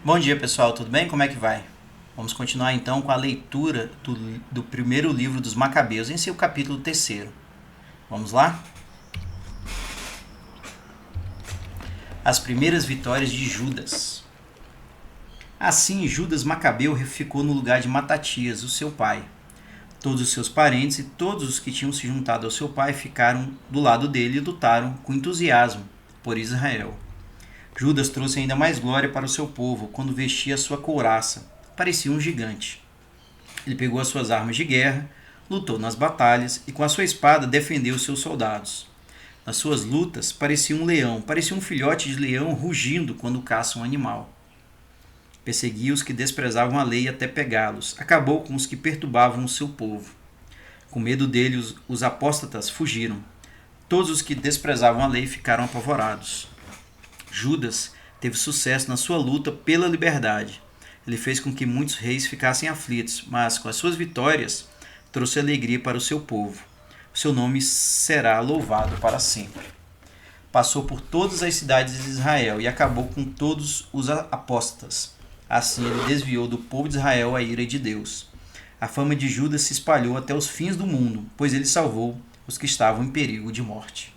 Bom dia, pessoal, tudo bem? Como é que vai? Vamos continuar então com a leitura do primeiro livro dos Macabeus, em seu capítulo terceiro. Vamos lá? As primeiras vitórias de Judas. Assim, Judas Macabeu ficou no lugar de Matatias, o seu pai. Todos os seus parentes e todos os que tinham se juntado ao seu pai ficaram do lado dele e lutaram com entusiasmo por Israel. Judas trouxe ainda mais glória para o seu povo quando vestia sua couraça. Parecia um gigante. Ele pegou as suas armas de guerra, lutou nas batalhas e com a sua espada defendeu seus soldados. Nas suas lutas, parecia um leão, parecia um filhote de leão rugindo quando caça um animal. Perseguia os que desprezavam a lei até pegá-los. Acabou com os que perturbavam o seu povo. Com medo dele, os apóstatas fugiram. Todos os que desprezavam a lei ficaram apavorados. Judas teve sucesso na sua luta pela liberdade. Ele fez com que muitos reis ficassem aflitos, mas com as suas vitórias trouxe alegria para o seu povo. O seu nome será louvado para sempre. Passou por todas as cidades de Israel e acabou com todos os apóstatas. Assim ele desviou do povo de Israel a ira de Deus. A fama de Judas se espalhou até os fins do mundo, pois ele salvou os que estavam em perigo de morte.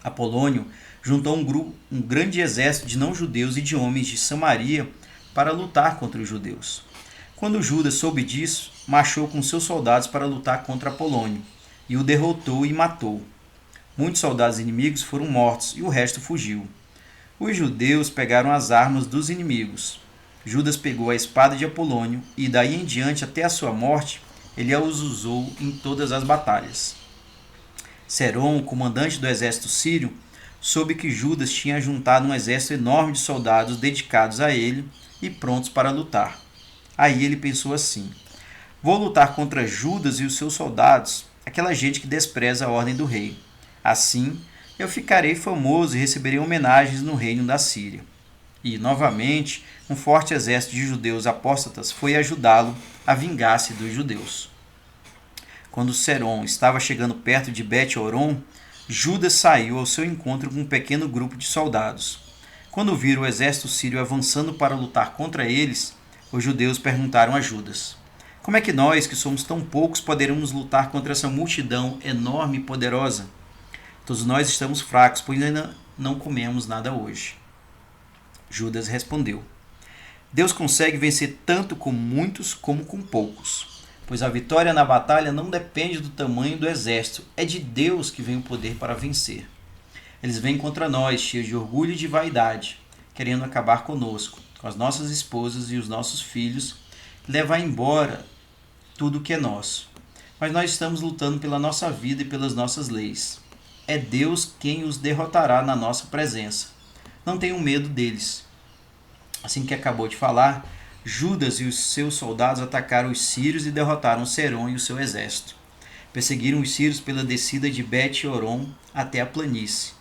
Apolônio juntou um grande exército de não-judeus e de homens de Samaria para lutar contra os judeus. Quando Judas soube disso, marchou com seus soldados para lutar contra Apolônio, e o derrotou e matou. Muitos soldados inimigos foram mortos e o resto fugiu. Os judeus pegaram as armas dos inimigos. Judas pegou a espada de Apolônio e, daí em diante até a sua morte, ele a usou em todas as batalhas. Serom, o comandante do exército sírio, soube que Judas tinha juntado um exército enorme de soldados dedicados a ele e prontos para lutar. Aí ele pensou assim: vou lutar contra Judas e os seus soldados, aquela gente que despreza a ordem do rei. Assim, eu ficarei famoso e receberei homenagens no reino da Síria. E, novamente, um forte exército de judeus apóstatas foi ajudá-lo a vingar-se dos judeus. Quando Serom estava chegando perto de Bet-Horon, Judas saiu ao seu encontro com um pequeno grupo de soldados. Quando viram o exército sírio avançando para lutar contra eles, os judeus perguntaram a Judas: como é que nós, que somos tão poucos, poderemos lutar contra essa multidão enorme e poderosa? Todos nós estamos fracos, pois ainda não comemos nada hoje. Judas respondeu: Deus consegue vencer tanto com muitos como com poucos, pois a vitória na batalha não depende do tamanho do exército, é de Deus que vem o poder para vencer. Eles vêm contra nós, cheios de orgulho e de vaidade, querendo acabar conosco, com as nossas esposas e os nossos filhos, e levar embora tudo o que é nosso. Mas nós estamos lutando pela nossa vida e pelas nossas leis. É Deus quem os derrotará na nossa presença. Não tenham medo deles. Assim que acabou de falar, Judas e os seus soldados atacaram os sírios e derrotaram Serom e o seu exército. Perseguiram os sírios pela descida de Bet-Horon até a planície.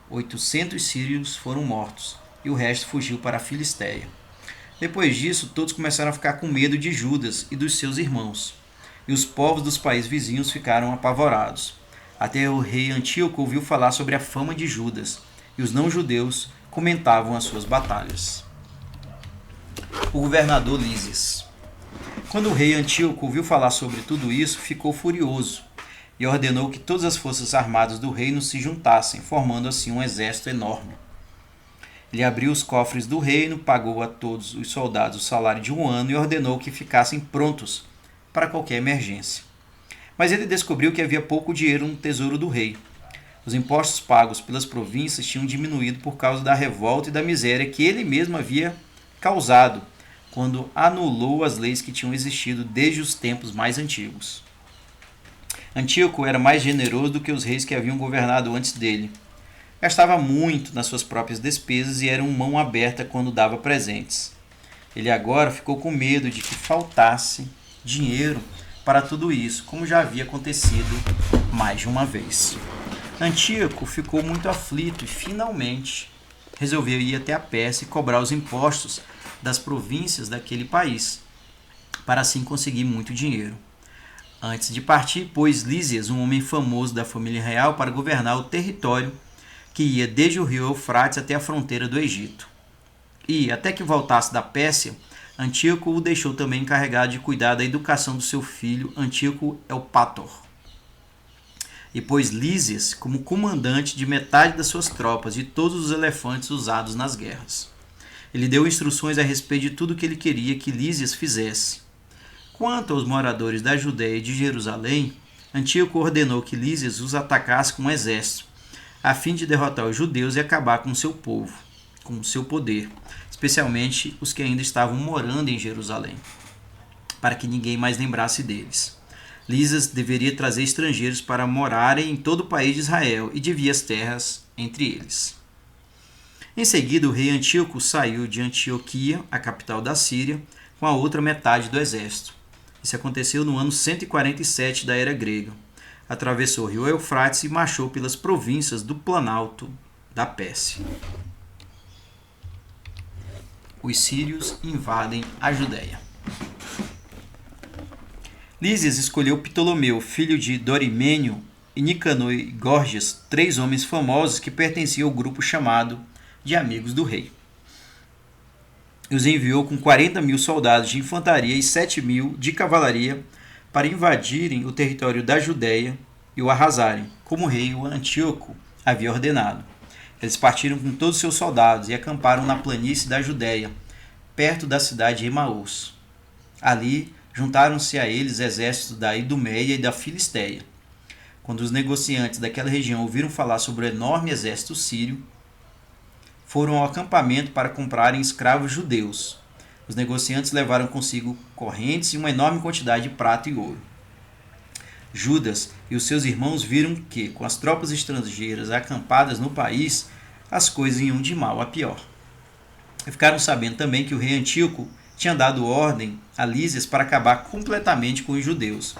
800 sírios foram mortos e o resto fugiu para a Filistéia. Depois disso, todos começaram a ficar com medo de Judas e dos seus irmãos. E os povos dos países vizinhos ficaram apavorados. Até o rei Antíoco ouviu falar sobre a fama de Judas, e os não-judeus comentavam as suas batalhas. O governador Lísias. Quando o rei Antíoco ouviu falar sobre tudo isso, ficou furioso e ordenou que todas as forças armadas do reino se juntassem, formando assim um exército enorme. Ele abriu os cofres do reino, pagou a todos os soldados o salário de um ano e ordenou que ficassem prontos para qualquer emergência. Mas ele descobriu que havia pouco dinheiro no tesouro do rei. Os impostos pagos pelas províncias tinham diminuído por causa da revolta e da miséria que ele mesmo havia causado quando anulou as leis que tinham existido desde os tempos mais antigos. Antíoco era mais generoso do que os reis que haviam governado antes dele. Gastava muito nas suas próprias despesas e era um mão aberta quando dava presentes. Ele agora ficou com medo de que faltasse dinheiro para tudo isso, como já havia acontecido mais de uma vez. Antíoco ficou muito aflito e, finalmente, resolveu ir até a Pérsia e cobrar os impostos das províncias daquele país, para assim conseguir muito dinheiro. Antes de partir, pôs Lísias, um homem famoso da família real, para governar o território que ia desde o rio Eufrates até a fronteira do Egito. E, até que voltasse da Pérsia, Antíoco o deixou também encarregado de cuidar da educação do seu filho Antíoco Eupátor. E pôs Lísias como comandante de metade das suas tropas e todos os elefantes usados nas guerras. Ele deu instruções a respeito de tudo o que ele queria que Lísias fizesse. Quanto aos moradores da Judéia e de Jerusalém, Antíoco ordenou que Lísias os atacasse com um exército, a fim de derrotar os judeus e acabar com o seu povo, com o seu poder, especialmente os que ainda estavam morando em Jerusalém, para que ninguém mais lembrasse deles. Lísias deveria trazer estrangeiros para morarem em todo o país de Israel e dividir as terras entre eles. Em seguida, o rei Antíoco saiu de Antioquia, a capital da Síria, com a outra metade do exército. Isso aconteceu no ano 147 da era grega. Atravessou o rio Eufrates e marchou pelas províncias do Planalto da Pérsia. Os sírios invadem a Judéia. Lísias escolheu Ptolomeu, filho de Dorimênio, e Nicanor e Gorgias, 3 homens famosos que pertenciam ao grupo chamado de Amigos do Rei. E os enviou com 40.000 soldados de infantaria e 7.000 de cavalaria para invadirem o território da Judéia e o arrasarem, como o rei Antíoco havia ordenado. Eles partiram com todos os seus soldados e acamparam na planície da Judéia, perto da cidade de Emaús. Ali juntaram-se a eles exércitos da Idumeia e da Filistéia. Quando os negociantes daquela região ouviram falar sobre o enorme exército sírio, foram ao acampamento para comprarem escravos judeus. Os negociantes levaram consigo correntes e uma enorme quantidade de prata e ouro. Judas e os seus irmãos viram que, com as tropas estrangeiras acampadas no país, as coisas iam de mal a pior. E ficaram sabendo também que o rei Antíoco tinha dado ordem a Lísias para acabar completamente com os judeus.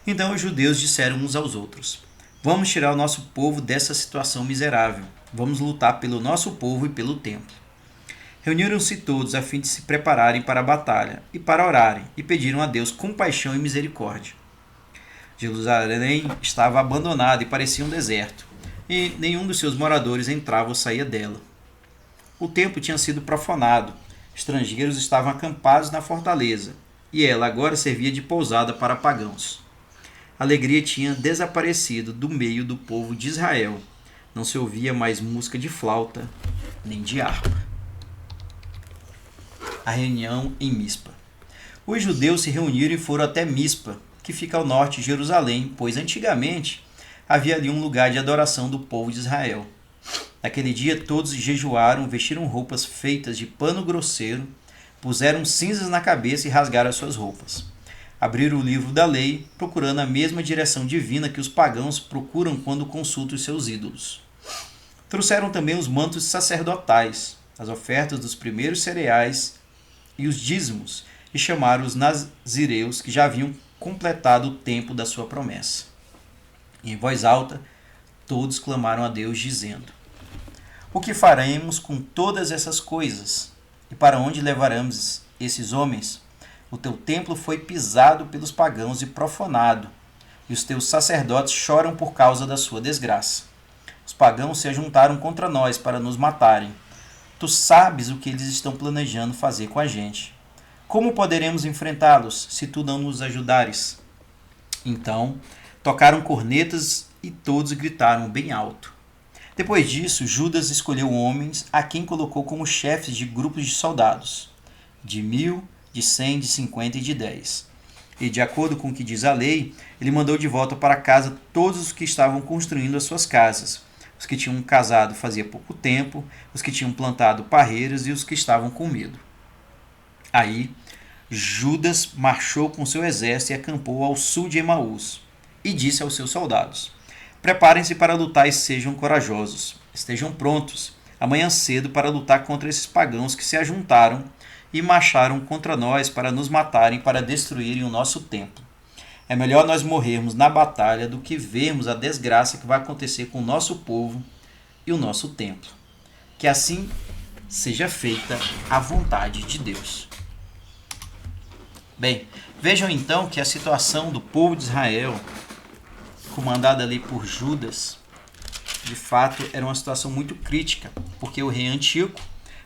Então os judeus disseram uns aos outros: vamos tirar o nosso povo dessa situação miserável. Vamos lutar pelo nosso povo e pelo templo. Reuniram-se todos a fim de se prepararem para a batalha e para orarem, e pediram a Deus compaixão e misericórdia. Jerusalém estava abandonada e parecia um deserto, e nenhum dos seus moradores entrava ou saía dela. O templo tinha sido profanado, estrangeiros estavam acampados na fortaleza, e ela agora servia de pousada para pagãos. A alegria tinha desaparecido do meio do povo de Israel. Não se ouvia mais música de flauta, nem de harpa. A reunião em Mispa. Os judeus se reuniram e foram até Mispa, que fica ao norte de Jerusalém, pois antigamente havia ali um lugar de adoração do povo de Israel. Naquele dia todos jejuaram, vestiram roupas feitas de pano grosseiro, puseram cinzas na cabeça e rasgaram as suas roupas. Abriram o livro da lei, procurando a mesma direção divina que os pagãos procuram quando consultam os seus ídolos. Trouxeram também os mantos sacerdotais, as ofertas dos primeiros cereais e os dízimos, e chamaram os nazireus que já haviam completado o tempo da sua promessa. E em voz alta, todos clamaram a Deus, dizendo: o que faremos com todas essas coisas? E para onde levaremos esses homens? O teu templo foi pisado pelos pagãos e profanado, e os teus sacerdotes choram por causa da sua desgraça. Os pagãos se ajuntaram contra nós para nos matarem. Tu sabes o que eles estão planejando fazer com a gente. Como poderemos enfrentá-los se tu não nos ajudares? Então, tocaram cornetas e todos gritaram bem alto. Depois disso, Judas escolheu homens a quem colocou como chefes de grupos de soldados, de 1.000, de 100, de 50 e de 10. E, de acordo com o que diz a lei, ele mandou de volta para casa todos os que estavam construindo as suas casas, os que tinham casado fazia pouco tempo, os que tinham plantado parreiras e os que estavam com medo. Aí, Judas marchou com seu exército e acampou ao sul de Emaús, e disse aos seus soldados: preparem-se para lutar e sejam corajosos. Estejam prontos, amanhã cedo, para lutar contra esses pagãos que se ajuntaram e marcharam contra nós para nos matarem, para destruírem o nosso templo. É melhor nós morrermos na batalha do que vermos a desgraça que vai acontecer com o nosso povo e o nosso templo. Que assim seja feita a vontade de Deus. Bem, vejam então que a situação do povo de Israel, comandada ali por Judas, de fato era uma situação muito crítica, porque o rei Antíoco,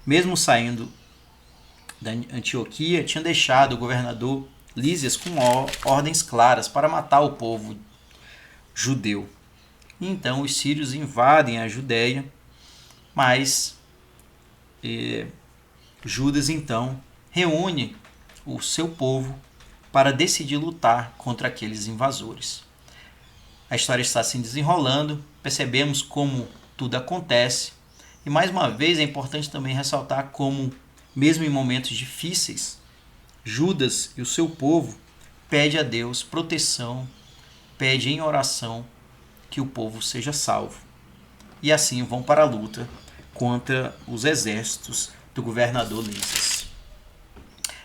mesmo saindo da Antioquia tinha deixado o governador Lísias com ordens claras para matar o povo judeu. Então os sírios invadem a Judéia, mas Judas então reúne o seu povo para decidir lutar contra aqueles invasores. A história está se desenrolando, percebemos como tudo acontece, e mais uma vez é importante também ressaltar como, mesmo em momentos difíceis, Judas e o seu povo pede a Deus proteção, pede em oração que o povo seja salvo. E assim vão para a luta contra os exércitos do governador Lísias.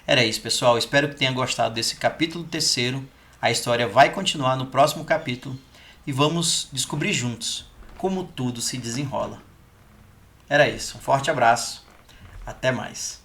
Era isso, pessoal. Espero que tenha gostado desse capítulo 3. A história vai continuar no próximo capítulo e vamos descobrir juntos como tudo se desenrola. Era isso. Um forte abraço. Até mais.